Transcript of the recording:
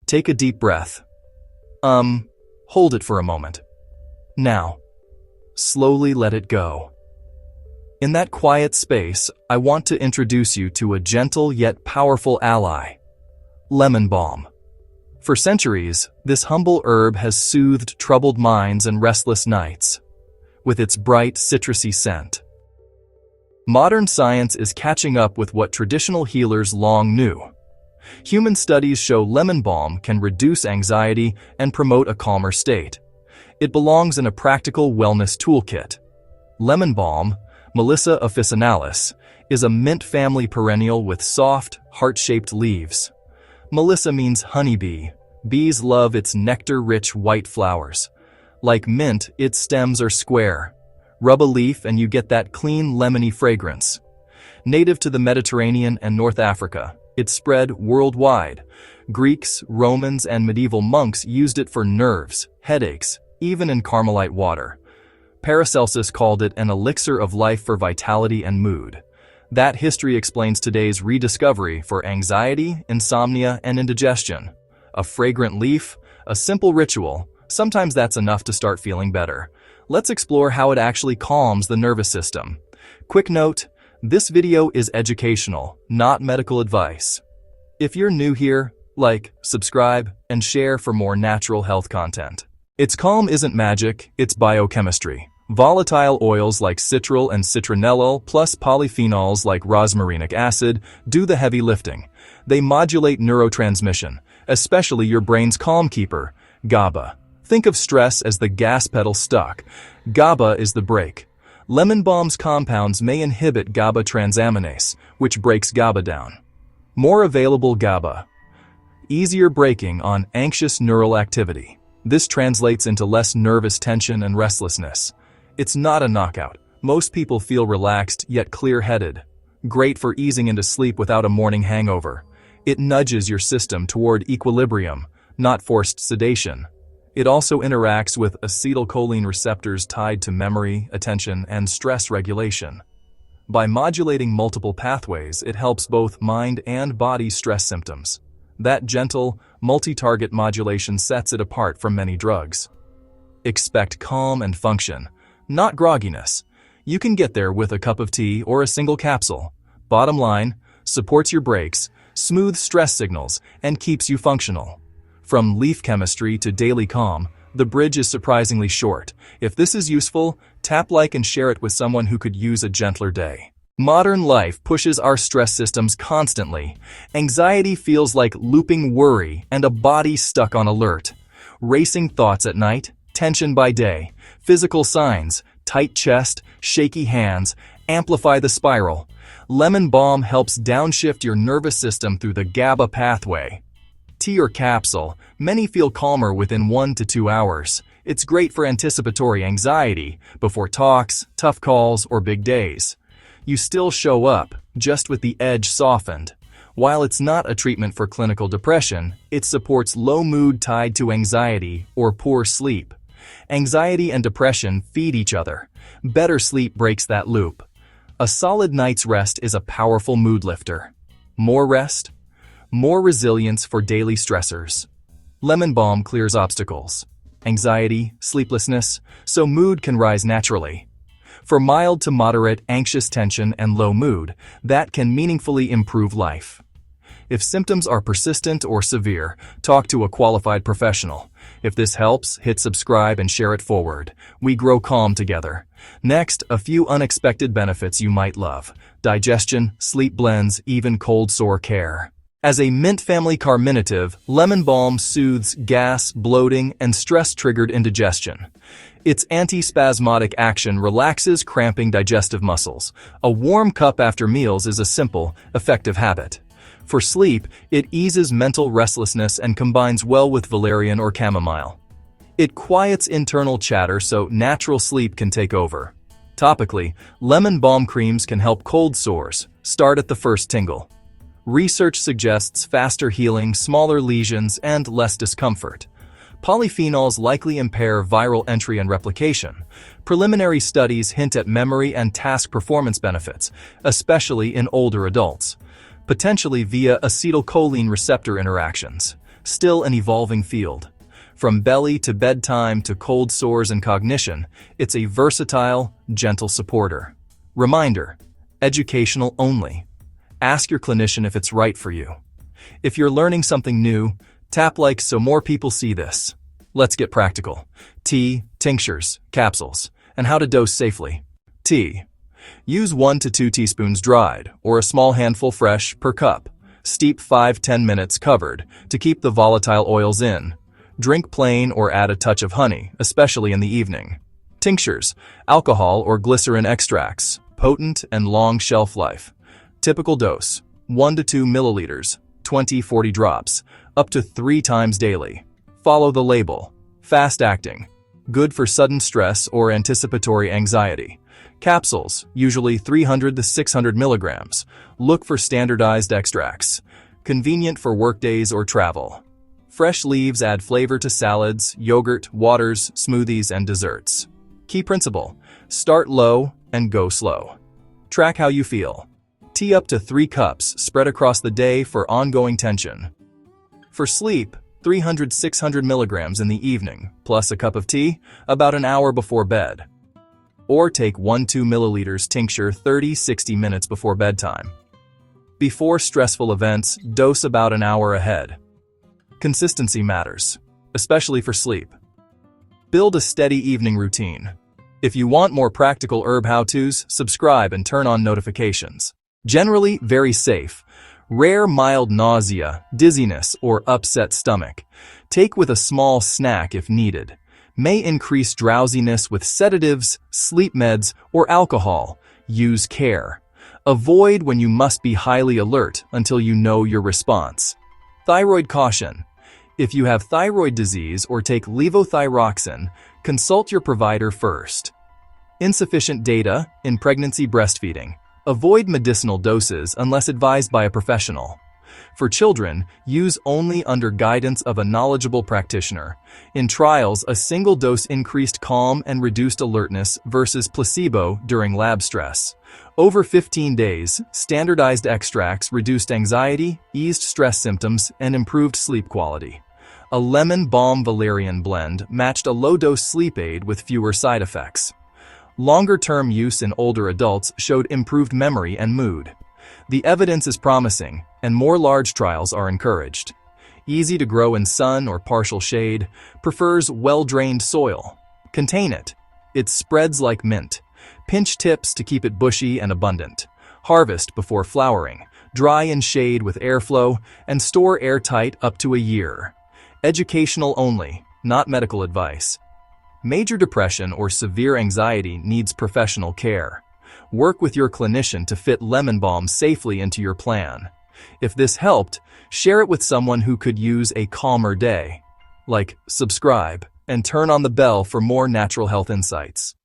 Take a deep breath. Hold it for a moment. Now, slowly let it go. In that quiet space, I want to introduce you to a gentle yet powerful ally, lemon balm. For centuries, this humble herb has soothed troubled minds and restless nights, with its bright, citrusy scent. Modern science is catching up with what traditional healers long knew. Human studies show lemon balm can reduce anxiety and promote a calmer state. It belongs in a practical wellness toolkit. Lemon balm, Melissa officinalis, is a mint family perennial with soft, heart-shaped leaves. Melissa means honeybee. Bees love its nectar-rich white flowers. Like mint, its stems are square. Rub a leaf and you get that clean, lemony fragrance. Native to the Mediterranean and North Africa, it spread worldwide. Greeks, Romans, and medieval monks used it for nerves, headaches, even in Carmelite water. Paracelsus called it an elixir of life for vitality and mood. That history explains today's rediscovery for anxiety, insomnia, and indigestion. A fragrant leaf, a simple ritual, sometimes that's enough to start feeling better. Let's explore how it actually calms the nervous system. Quick note, this video is educational, not medical advice. If you're new here, like, subscribe, and share for more natural health content. Its calm isn't magic, it's biochemistry. Volatile oils like citral and citronellal plus polyphenols like rosmarinic acid do the heavy lifting. They modulate neurotransmission, especially your brain's calm keeper, GABA. Think of stress as the gas pedal stuck. GABA is the brake. Lemon balm's compounds may inhibit GABA transaminase, which breaks GABA down. More available GABA. Easier braking on anxious neural activity. This translates into less nervous tension and restlessness. It's not a knockout. Most people feel relaxed yet clear-headed. Great for easing into sleep without a morning hangover. It nudges your system toward equilibrium, not forced sedation. It also interacts with acetylcholine receptors tied to memory, attention, and stress regulation. By modulating multiple pathways, it helps both mind and body stress symptoms. That gentle, multi-target modulation sets it apart from many drugs. Expect calm and function, not grogginess. You can get there with a cup of tea or a single capsule. Bottom line, supports your brakes, smooths stress signals, and keeps you functional. From leaf chemistry to daily calm, the bridge is surprisingly short. If this is useful, tap like and share it with someone who could use a gentler day. Modern life pushes our stress systems constantly. Anxiety feels like looping worry and a body stuck on alert. Racing thoughts at night, tension by day. Physical signs, tight chest, shaky hands, amplify the spiral. Lemon balm helps downshift your nervous system through the GABA pathway. Tea or capsule, many feel calmer within 1 to 2 hours. It's great for anticipatory anxiety, before talks, tough calls, or big days. You still show up, just with the edge softened. While it's not a treatment for clinical depression, it supports low mood tied to anxiety or poor sleep. Anxiety and depression feed each other. Better sleep breaks that loop. A solid night's rest is a powerful mood lifter. More rest, more resilience for daily stressors. Lemon balm clears obstacles, anxiety, sleeplessness, so mood can rise naturally. For mild to moderate anxious tension and low mood, that can meaningfully improve life. If symptoms are persistent or severe, talk to a qualified professional. If this helps, hit subscribe and share it forward. We grow calm together. Next, a few unexpected benefits you might love. Digestion, sleep blends, even cold sore care. As a mint family carminative, lemon balm soothes gas, bloating, and stress-triggered indigestion. Its antispasmodic action relaxes cramping digestive muscles. A warm cup after meals is a simple, effective habit. For sleep, it eases mental restlessness and combines well with valerian or chamomile. It quiets internal chatter so natural sleep can take over. Topically, lemon balm creams can help cold sores. Start at the first tingle. Research suggests faster healing, smaller lesions, and less discomfort. Polyphenols likely impair viral entry and replication. Preliminary studies hint at memory and task performance benefits, especially in older adults, potentially via acetylcholine receptor interactions. Still an evolving field. From belly to bedtime to cold sores and cognition, it's a versatile, gentle supporter. Reminder: educational only. Ask your clinician if it's right for you. If you're learning something new, tap like so more people see this. Let's get practical. Tea, tinctures, capsules, and how to dose safely. Tea. Use 1 to 2 teaspoons dried, or a small handful fresh, per cup. Steep 5–10 minutes covered to keep the volatile oils in. Drink plain or add a touch of honey, especially in the evening. Tinctures, alcohol or glycerin extracts, potent and long shelf life. Typical dose, 1 to 2 milliliters, 20–40 drops, up to 3 times daily. Follow the label. Fast-acting, good for sudden stress or anticipatory anxiety. Capsules, usually 300 to 600 milligrams. Look for standardized extracts. Convenient for workdays or travel. Fresh leaves add flavor to salads, yogurt, waters, smoothies, and desserts. Key principle: start low and go slow. Track how you feel. Tea up to 3 cups spread across the day for ongoing tension. For sleep, 300–600 milligrams in the evening, plus a cup of tea, about an hour before bed. Or take 1–2 milliliters tincture 30–60 minutes before bedtime. Before stressful events, dose about an hour ahead. Consistency matters, especially for sleep. Build a steady evening routine. If you want more practical herb how-tos, subscribe and turn on notifications. Generally very safe. Rare mild nausea, dizziness, or upset stomach. Take with a small snack if needed. May increase drowsiness with sedatives, sleep meds, or alcohol. Use care. Avoid when you must be highly alert until you know your response. Thyroid caution. If you have thyroid disease or take levothyroxine, consult your provider first. Insufficient data in pregnancy breastfeeding. Avoid medicinal doses unless advised by a professional. For children, use only under guidance of a knowledgeable practitioner. In trials, a single dose increased calm and reduced alertness versus placebo during lab stress. Over 15 days, standardized extracts reduced anxiety, eased stress symptoms, and improved sleep quality. A Lemon Balm valerian blend matched a low-dose sleep aid with fewer side effects. Longer-term use in older adults showed improved memory and mood. The evidence is promising, and more large trials are encouraged. Easy to grow in sun or partial shade, prefers well-drained soil. Contain it. It spreads like mint. Pinch tips to keep it bushy and abundant. Harvest before flowering. Dry in shade with airflow, and store airtight up to a year. Educational only, not medical advice. Major depression or severe anxiety needs professional care. Work with your clinician to fit Lemon Balm safely into your plan. If this helped, share it with someone who could use a calmer day. Like, subscribe, and turn on the bell for more natural health insights.